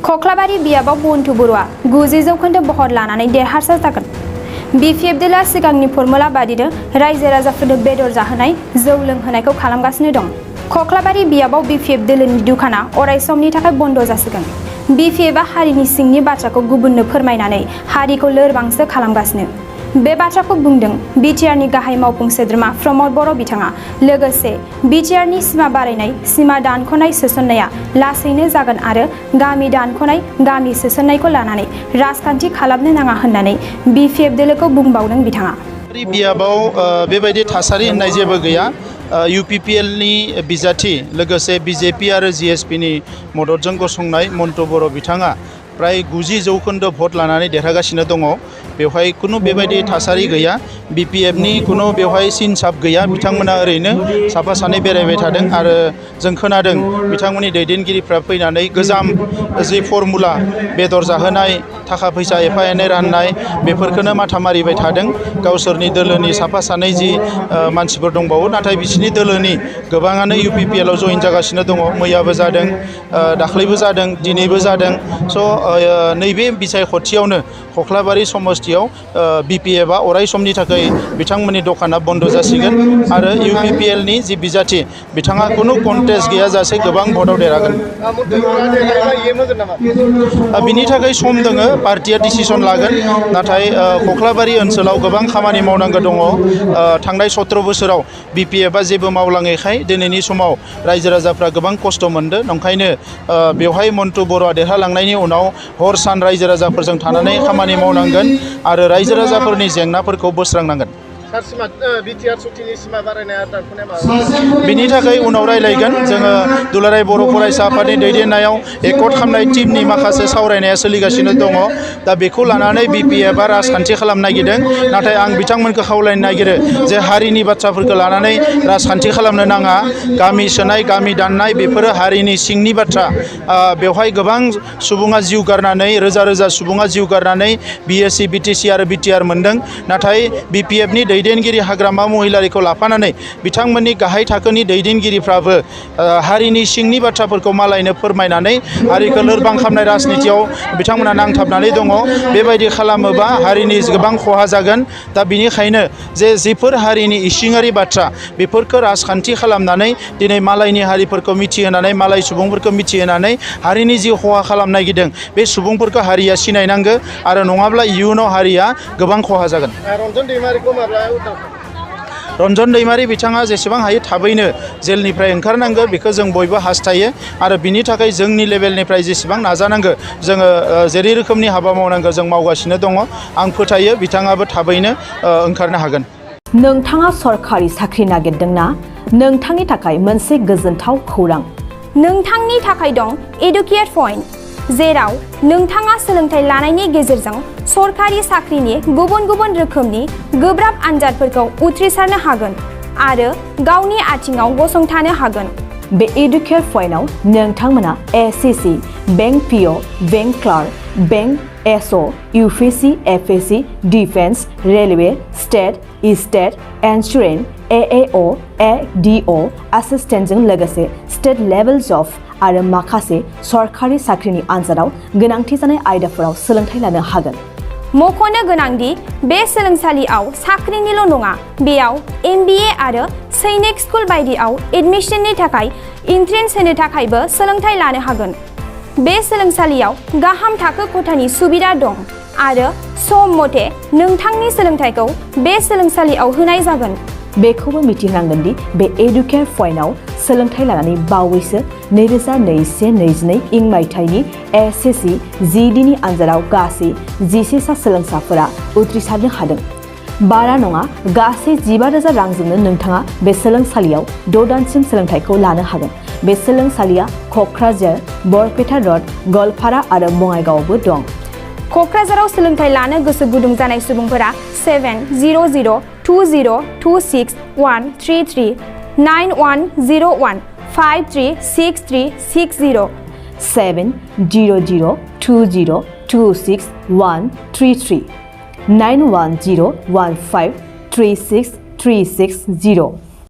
खख्लाबारि बियाबाव बन्धु बरुवा 90% बहर लानानै देरहासार जागोन। BPF दोला सिगांनि फर्मुला बादिनो रायजो राजाफोरनो बेदर जाहोनाय जौ लोंहोनायखौ खालामगासिनो दं। खख्लाबारि बियाबाव BPF दोलोनि दुखाना अरायसमनि थाखाय बन्द जासिगोन। BPFआ हारिनि सिंनि बाथ्राखौ गुबुननो फोरमायनानै हारिखौ लोरबांसो खालामगासिनो। बे बाथ्राखौ बुंदों BTRनि गाहाय मावफुं सोद्रोमा प्रमद बर' बिथाङा। लोगोसे BTRनि सिमा बारायनाय सिमा दानख'नाय सोसननाया लासैनो जागोन आरो गामि दानख'नाय गामि सोसननायखौ लानानै राजखान्थि खालामनो नाङा होननानै BPF दोलोखौ बुंबावदों बिथाङा। बियाबाव बेबायदि थासारि होननाय जेबो गैया। UPPLनि बिजाथि लोगोसे BJP आरो GSPनि मददजों गसंनाय मन्टु बर' बिथाङा प्राय 90% भट लानानै देरहागासिनो दङ। बेवहाय खुनु बेबायदि थासारि गैया। BPFनि खुनु बेवहाय सिनसाब गैया। बिथांमोना ओरैनो साफा सानै बेरायबाय थादों आरो जों खोनादों बिथांमोननि दैदेनगिरिफ्रा फैनानै गोजाम जि फर्मुला बेदर जाहोनाय थाखा फैसा एफा एनै राननाय बेफोरखौनो माथा मारिबाय थादों। गावसोरनि दोलोनि साफा सानै जि मानसिफोर दंबावो नाथाय बिसोरनि दोलोनि गोबाङानो UPPLआव जइन जागासिनो दङ। मैयाबो जादों, दाख्लैबो जादों, दिनैबो जादों। स' नैबे बिसायख'थियावनो खख्लाबारि समस्थियाव BPFआ अराय समनि थाखाय बिथांमोननि दखाना बन्द जासिगोन आरो UPPLनि जि बिजाथि बिथाङा खुनु कन्टेस्ट गैयाजासे गोबां भटआव देरहागोन। बिनि थाखाय सम दोङो, पार्टिया डिसिसन लागोन। नाथाय खख्लाबारि ओनसोलाव गोबां खामानि मावनांगौ दङ। थांनाय 17 बोसोराव BPFआ जेबो मावलाङैखाय दिनैनि समाव रायजो राजाफ्रा गोबां खस्थ' मोनदों। नंखायनो बेवहाय मन्टु बर'आ देरहालांनायनि उनाव हर सान रायजो राजाफोरजों थानानै खामानि मावनांगोन आरो रायजो राजाफोरनि जेंनाफोरखौ बोस्रांनांगोन। बिनि थाखाय उनाव रायलायगोन। जोङो दुलाराय बर' फरायसा आफादनि दैदेननायाव एकर्ड खालामनाय टीमनि माखासे सावरायनाया सोलिगासिनो दङ। दा बेखौ लानानै BPFआ राजखान्थि खालामनो नागिरदों। नाथाय आं बिथांमोनखौ खावलायनो नागिरो जे हारिनि बाथ्राफोरखौ लानानै राजखान्थि खालामनो नाङा। गामि सोनाय गामि दाननाय बेफोरो हारिनि सिंनि बाथ्रा। बेवहाय गोबां सुबुङा जिउ गारनानै रोजा रोजा सुबुङा जिउ गारनानै BSC BTC आरो BTR मोनदों। नाथाय BPFनि दैदेनगिरि हाग्रामा महिलारिखौ लाफानानै बिथांमोननि गाहाय थाखोनि दैदेनगिरिफ्राबो हारिनि सिंनि बाथ्राफोरखौ मालायनो फोरमायनानै हारिखौ लोरबां खालामनाय राजनितियाव बिथांमोना नांथाबनानै दङ। बेबायदि खालामोबा हारिनि गोबां खहा जागोन। दा बिनिखायनो जिफोर हारिनि इसिङारि बाथ्रा बेफोरखौ राजखान्थि खालामनानै दिनै मालायनि हारिफोरखौ मिथिहोनानै मालाय सुबुंफोरखौ मिथिहोनानै हारिनि जि खहा खालामनो नागिरदों बे सुबुंफोरखौ हारिया सिनायनांगौ आरो नङाब्ला इयुनाव हारिया गोबां खहा जागोन। रन्जन दैमारि बिथाङा जेसेबां हायो थाबैनो जेलनिफ्राय ओंखारनांगौ बेखौ जों बयबो हास्थायो आरो बिनि थाखाय जोंनि लेभेलनिफ्राय जेसेबां नाजानांगौ जोङो जेरै रोखोमनि हाबा मावनांगौ जों मावगासिनो दङ। आं फोथायो बिथाङाबो थाबैनो ओंखारनो हागोन। नोंथाङा सरखारि साख्रि नागिरदोंना? नोंथांनि थाखाय मोनसे गोजोनथाव खौरां। नोंथांनि थाखाय दं एडुकेट पइन्ट, जेराव नोंथाङा सोलोंथाइ लानायनि गेजेरजों सरखारि साख्रिनि गुबुन गुबुन रोखोमनि गोब्राब आनजादफोरखौ उथ्रिसारनो हागोन आरो गावनि आथिङाव गसंथानो हागोन। बे एडुकेट पइन्टआव नोंथांमोना SSC, bank PO, bank clerk, bank SO, UPSC, FSC, defence, railway, state insurance, AAO, ADO एसिस्टेन्टजों लोगोसे स्टेट लेभेल जब आरो माखासे सरखारि साख्रिनि आनजादाव गोनांथि जानाय आयदाफोराव सोलोंथाइ लानो हागोन। मख'नो गोनांदि बे सोलोंसालियाव साख्रिनिल' नङा, बेयाव MBA आरो सैनिक स्कुल बायदियाव एडमिशननि थाखाय एन्ट्रेन्स होनो थाखायबो सोलोंथाइ लानो हागोन। बे सोलोंसालियाव गाहाम थाखो खथानि सुबिदा दं आरो सम मथे नोंथांनि सोलोंथाइखौ बे सोलोंसालियाव होनाय जागोन। बेखौबो मिथिनांगोन दि बे एडुकेट पइन्टआव सोलोंथाइ लानानै बावैसो 2021-22 इं मायथाइनि SSC GDनि आनजादाव गासै 11 सा सोलोंसाफोरा उथ्रिसारनो हादों। बारा नङा, गासै 15,000 रांजोंनो नोंथाङा बे सोलोंसालियाव 6 दानसिम सोलोंथाइखौ लानो हागोन। बे सोलोंसालिया क'क्राझार, बरपेटा र'ड, गवालपारा आरो बङाइगावआवबो दं। क'क्राझाराव सोलोंथाइ लानो गोसो गुदुं जानाय सुबुंफोरा 700-226-133 9101-536360 700-226-133 9101536360